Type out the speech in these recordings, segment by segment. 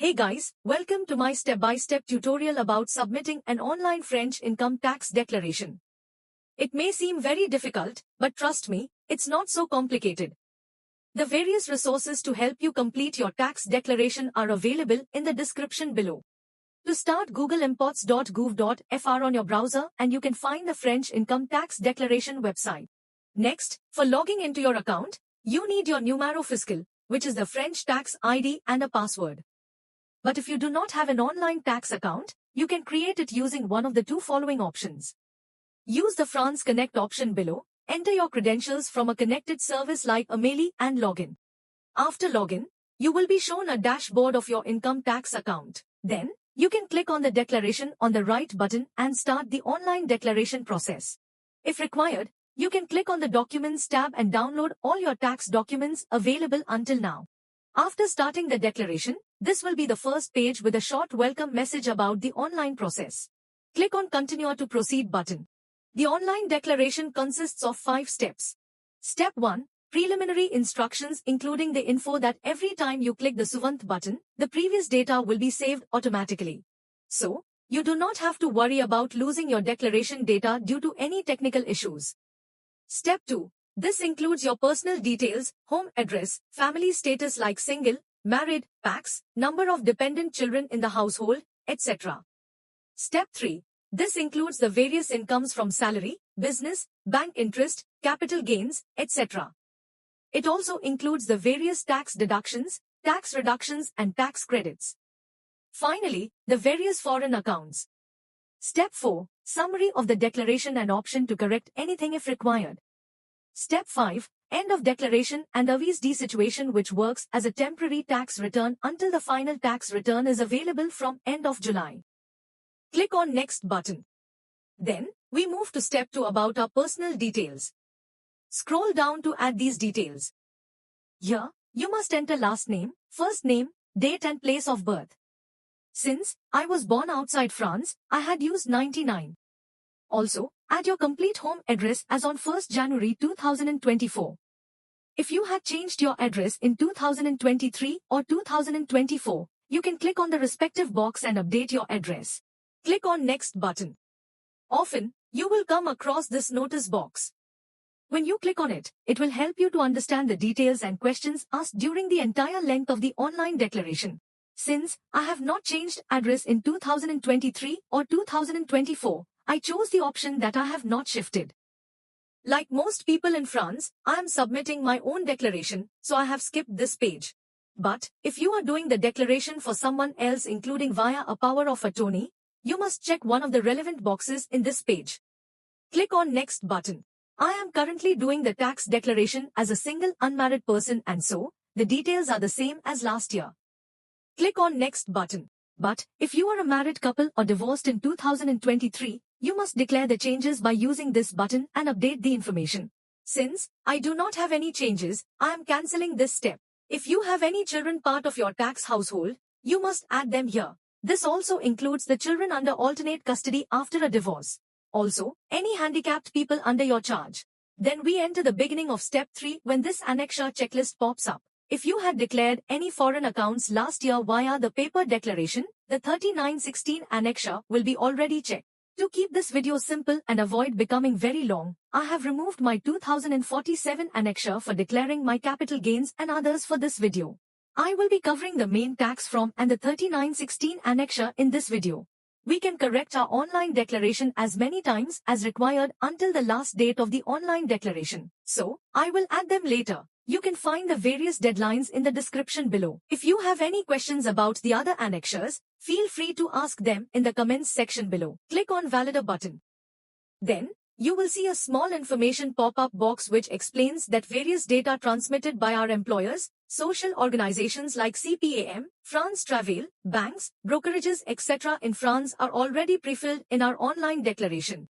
Hey guys, welcome to my step-by-step tutorial about submitting an online French income tax declaration. It may seem very difficult, but trust me, it's not so complicated. The various resources to help you complete your tax declaration are available in the description below. To start, Google imports.gouv.fr on your browser and you can find the French income tax declaration website. Next, for logging into your account, you need your numero fiscal, which is the French tax ID and a password. But if you do not have an online tax account, you can create it using one of the two following options. Use the France Connect option below, enter your credentials from a connected service like Amélie and login. After login, you will be shown a dashboard of your income tax account. Then, you can click on the declaration on the right button and start the online declaration process. If required, you can click on the Documents tab and download all your tax documents available until now. After starting the declaration, this will be the first page with a short welcome message about the online process. Click on Continue to Proceed button. The online declaration consists of 5 steps. Step 1. Preliminary instructions including the info that every time you click the Suivant button, the previous data will be saved automatically. So, you do not have to worry about losing your declaration data due to any technical issues. Step 2. This includes your personal details, home address, family status like single, married, PAX, number of dependent children in the household, etc. Step 3. This includes the various incomes from salary, business, bank interest, capital gains, etc. It also includes the various tax deductions, tax reductions and tax credits. Finally, the various foreign accounts. Step 4. Summary of the declaration and option to correct anything if required. Step 5. End of declaration and AVIS-D situation, which works as a temporary tax return until the final tax return is available from end of July. Click on Next button. Then, we move to Step 2 about our personal details. Scroll down to add these details. Here, you must enter last name, first name, date and place of birth. Since I was born outside France, I had used 99. Also, add your complete home address as on 1st January 2024. If you had changed your address in 2023 or 2024, you can click on the respective box and update your address. Click on Next button. Often, you will come across this notice box. When you click on it, it will help you to understand the details and questions asked during the entire length of the online declaration. Since I have not changed address in 2023 or 2024, I chose the option that I have not shifted. Like most people in France, I am submitting my own declaration, so I have skipped this page. But, if you are doing the declaration for someone else including via a power of attorney, you must check one of the relevant boxes in this page. Click on Next button. I am currently doing the tax declaration as a single unmarried person and so, the details are the same as last year. Click on Next button. But, if you are a married couple or divorced in 2023, you must declare the changes by using this button and update the information. Since I do not have any changes, I am cancelling this step. If you have any children part of your tax household, you must add them here. This also includes the children under alternate custody after a divorce. Also, any handicapped people under your charge. Then we enter the beginning of step 3 when this annexure checklist pops up. If you had declared any foreign accounts last year via the paper declaration, the 3916 annexure will be already checked. To keep this video simple and avoid becoming very long, I have removed my 2047 annexure for declaring my capital gains and others for this video. I will be covering the main tax form and the 3916 annexure in this video. We can correct our online declaration as many times as required until the last date of the online declaration. So, I will add them later. You can find the various deadlines in the description below. If you have any questions about the other annexures, feel free to ask them in the comments section below. Click on Validator button. Then, you will see a small information pop-up box which explains that various data transmitted by our employers, social organizations like CPAM, France Travail, banks, brokerages etc. in France are already pre-filled in our online declaration.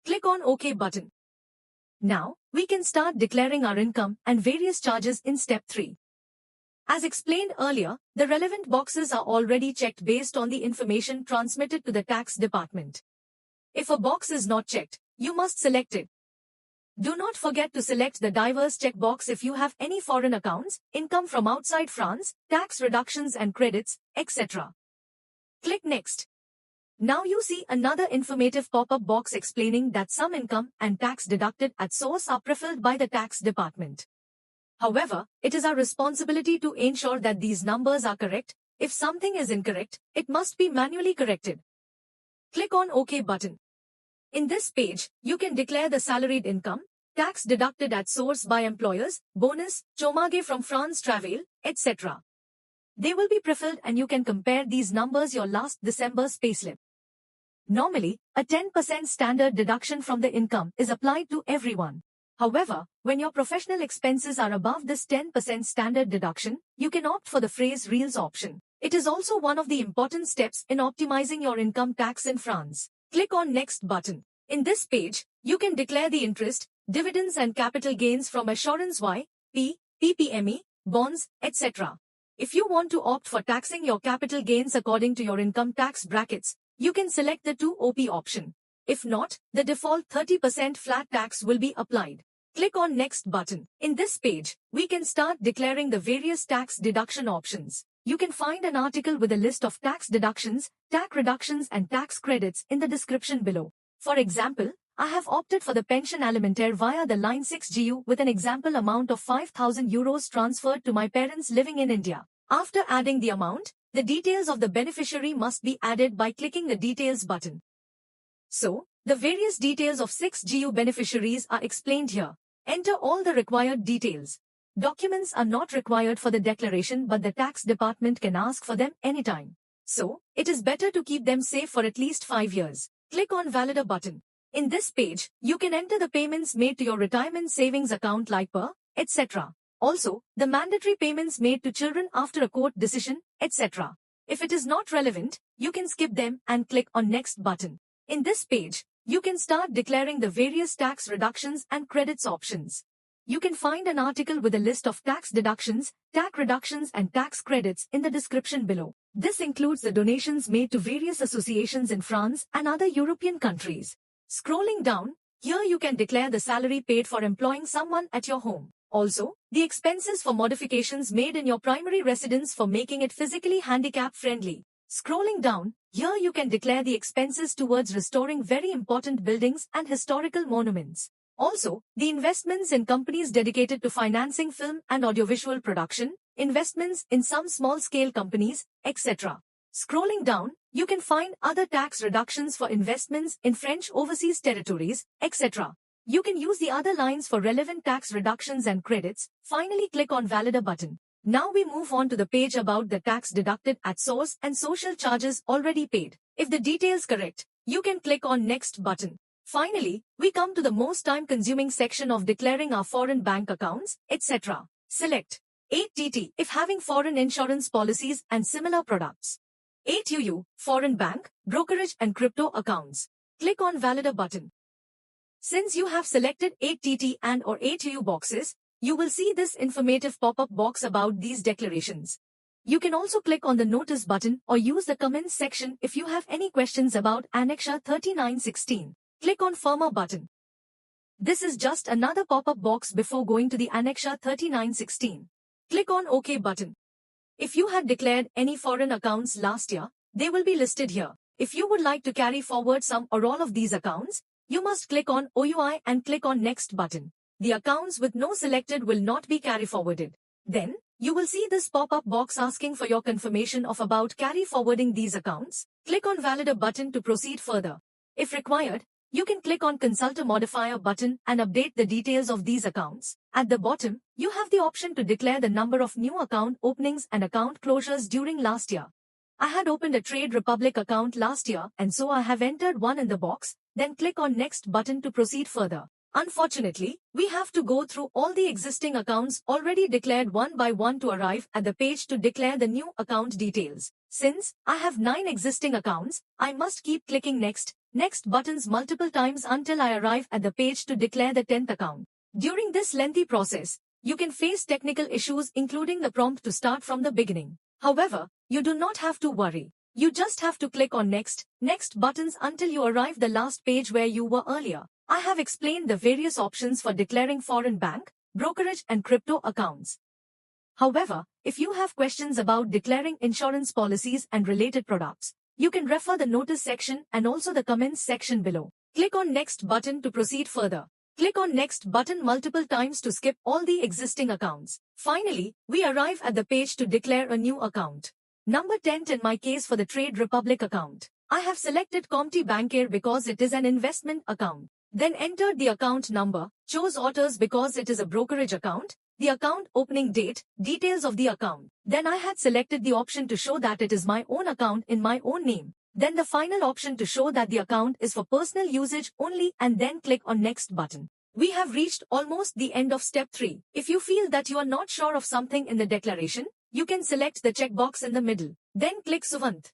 Click on OK button. Now, we can start declaring our income and various charges in step 3. As explained earlier, the relevant boxes are already checked based on the information transmitted to the tax department. If a box is not checked, you must select it. Do not forget to select the diverse checkbox if you have any foreign accounts, income from outside France, tax reductions and credits, etc. Click Next. Now you see another informative pop-up box explaining that some income and tax deducted at source are prefilled by the tax department. However, it is our responsibility to ensure that these numbers are correct. If something is incorrect, it must be manually corrected. Click on OK button. In this page, you can declare the salaried income, tax deducted at source by employers, bonus, chômage from France travel, etc. They will be prefilled and you can compare these numbers your last December's payslip. Normally, a 10% standard deduction from the income is applied to everyone. However, when your professional expenses are above this 10% standard deduction, you can opt for the phrase reels option. It is also one of the important steps in optimizing your income tax in France. Click on Next button. In this page, you can declare the interest, dividends and capital gains from Assurance Y, P, PPME, bonds, etc. If you want to opt for taxing your capital gains according to your income tax brackets, you can select the 2OP option. If not, the default 30% flat tax will be applied. Click on Next button. In this page, we can start declaring the various tax deduction options. You can find an article with a list of tax deductions, tax reductions and tax credits in the description below. For example, I have opted for the pension alimentaire via the Line 6 GU with an example amount of 5,000 euros transferred to my parents living in India. After adding the amount, the details of the beneficiary must be added by clicking the Details button. So, the various details of 6 GU beneficiaries are explained here. Enter all the required details. Documents are not required for the declaration but the tax department can ask for them anytime. So, it is better to keep them safe for at least 5 years. Click on Validate button. In this page, you can enter the payments made to your retirement savings account like per, etc. Also, the mandatory payments made to children after a court decision, etc. If it is not relevant, you can skip them and click on Next button. In this page, you can start declaring the various tax reductions and credits options. You can find an article with a list of tax deductions, tax reductions and tax credits in the description below. This includes the donations made to various associations in France and other European countries. Scrolling down, here you can declare the salary paid for employing someone at your home. Also, the expenses for modifications made in your primary residence for making it physically handicap-friendly. Scrolling down, here you can declare the expenses towards restoring very important buildings and historical monuments. Also, the investments in companies dedicated to financing film and audiovisual production, investments in some small-scale companies, etc. Scrolling down, you can find other tax reductions for investments in French overseas territories, etc. You can use the other lines for relevant tax reductions and credits. Finally, click on Validate button. Now we move on to the page about the tax deducted at source and social charges already paid. If the details correct, you can click on Next button. Finally, we come to the most time-consuming section of declaring our foreign bank accounts, etc. Select 8TT if having foreign insurance policies and similar products. 8UU, foreign bank, brokerage and crypto accounts. Click on Validate button. Since you have selected 8TT and or 8UU boxes, you will see this informative pop-up box about these declarations. You can also click on the Notice button or use the comments section if you have any questions about Annexure 3916. Click on Firma button. This is just another pop-up box before going to the Annexure 3916. Click on OK button. If you had declared any foreign accounts last year, they will be listed here. If you would like to carry forward some or all of these accounts, you must click on OUI and click on Next button. The accounts with no selected will not be carry forwarded. Then, you will see this pop-up box asking for your confirmation of about carry forwarding these accounts. Click on Validate button to proceed further. If required, you can click on Consult a Modifier button and update the details of these accounts. At the bottom, you have the option to declare the number of new account openings and account closures during last year. I had opened a Trade Republic account last year and so I have entered one in the box, then click on Next button to proceed further. Unfortunately, we have to go through all the existing accounts already declared one by one to arrive at the page to declare the new account details. Since I have 9 existing accounts, I must keep clicking Next buttons multiple times until I arrive at the page to declare the 10th account. During this lengthy process, you can face technical issues including the prompt to start from the beginning. However, you do not have to worry. You just have to click on Next buttons until you arrive the last page where you were earlier. I have explained the various options for declaring foreign bank, brokerage and crypto accounts. However, if you have questions about declaring insurance policies and related products, you can refer the notice section and also the comments section below. Click on Next button to proceed further. Click on Next button multiple times to skip all the existing accounts. Finally, we arrive at the page to declare a new account. Number 10 in my case for the Trade Republic account. I have selected Comte Bancaire because it is an investment account. Then entered the account number, chose Autos because it is a brokerage account, the account opening date, details of the account. Then I had selected the option to show that it is my own account in my own name. Then the final option to show that the account is for personal usage only and then click on Next button. We have reached almost the end of step 3. If you feel that you are not sure of something in the declaration, you can select the checkbox in the middle. Then click Suvant.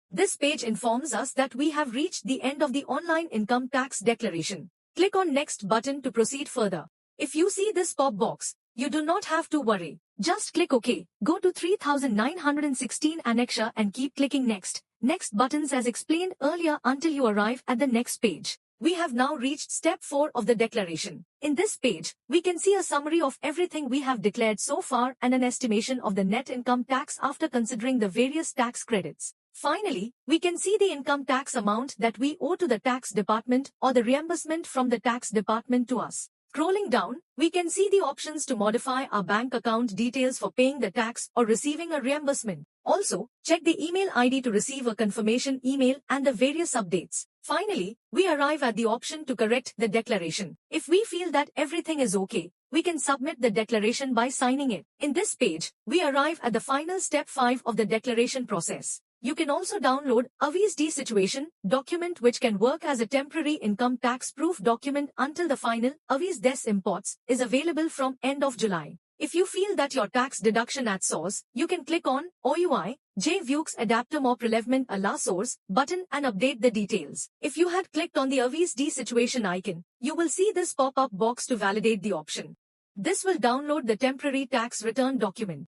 This page informs us that we have reached the end of the online income tax declaration. Click on Next button to proceed further. If you see this pop box, you do not have to worry. Just click OK. Go to 3916 Annexure and keep clicking Next buttons as explained earlier until you arrive at the next page. We have now reached step 4 of the declaration. In this page, we can see a summary of everything we have declared so far and an estimation of the net income tax after considering the various tax credits. Finally, we can see the income tax amount that we owe to the tax department or the reimbursement from the tax department to us. Scrolling down, we can see the options to modify our bank account details for paying the tax or receiving a reimbursement. Also, check the email ID to receive a confirmation email and the various updates. Finally, we arrive at the option to correct the declaration. If we feel that everything is okay, we can submit the declaration by signing it. In this page, we arrive at the final step 5 of the declaration process. You can also download Avis D Situation document which can work as a temporary income tax proof document until the final Avis des Imports is available from end of July. If you feel that your tax deduction at source, you can click on OUI, J-Vuix Adaptum or Prelèvement à la Source button and update the details. If you had clicked on the Avis D Situation icon, you will see this pop-up box to validate the option. This will download the temporary tax return document.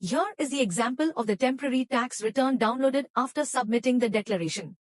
Here is the example of the temporary tax return downloaded after submitting the declaration.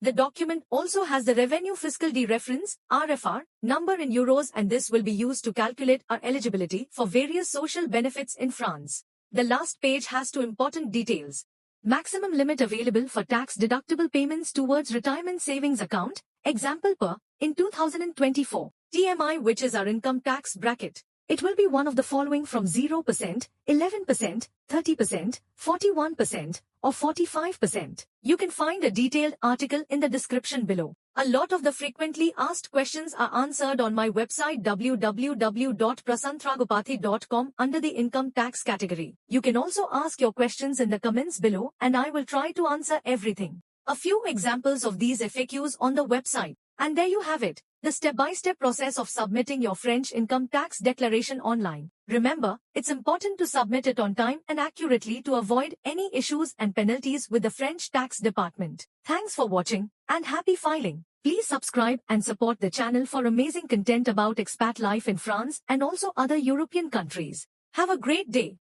The document also has the revenue fiscal dereference, RFR, number in euros and this will be used to calculate our eligibility for various social benefits in France. The last page has two important details. Maximum limit available for tax deductible payments towards retirement savings account, example per, in 2024, TMI which is our income tax bracket. It will be one of the following from 0%, 11%, 30%, 41%, or 45%. You can find a detailed article in the description below. A lot of the frequently asked questions are answered on my website www.prasantragopathy.com under the income tax category. You can also ask your questions in the comments below and I will try to answer everything. A few examples of these FAQs on the website. And there you have it, the step-by-step process of submitting your French income tax declaration online. Remember, it's important to submit it on time and accurately to avoid any issues and penalties with the French tax department. Thanks for watching and happy filing. Please subscribe and support the channel for amazing content about expat life in France and also other European countries. Have a great day.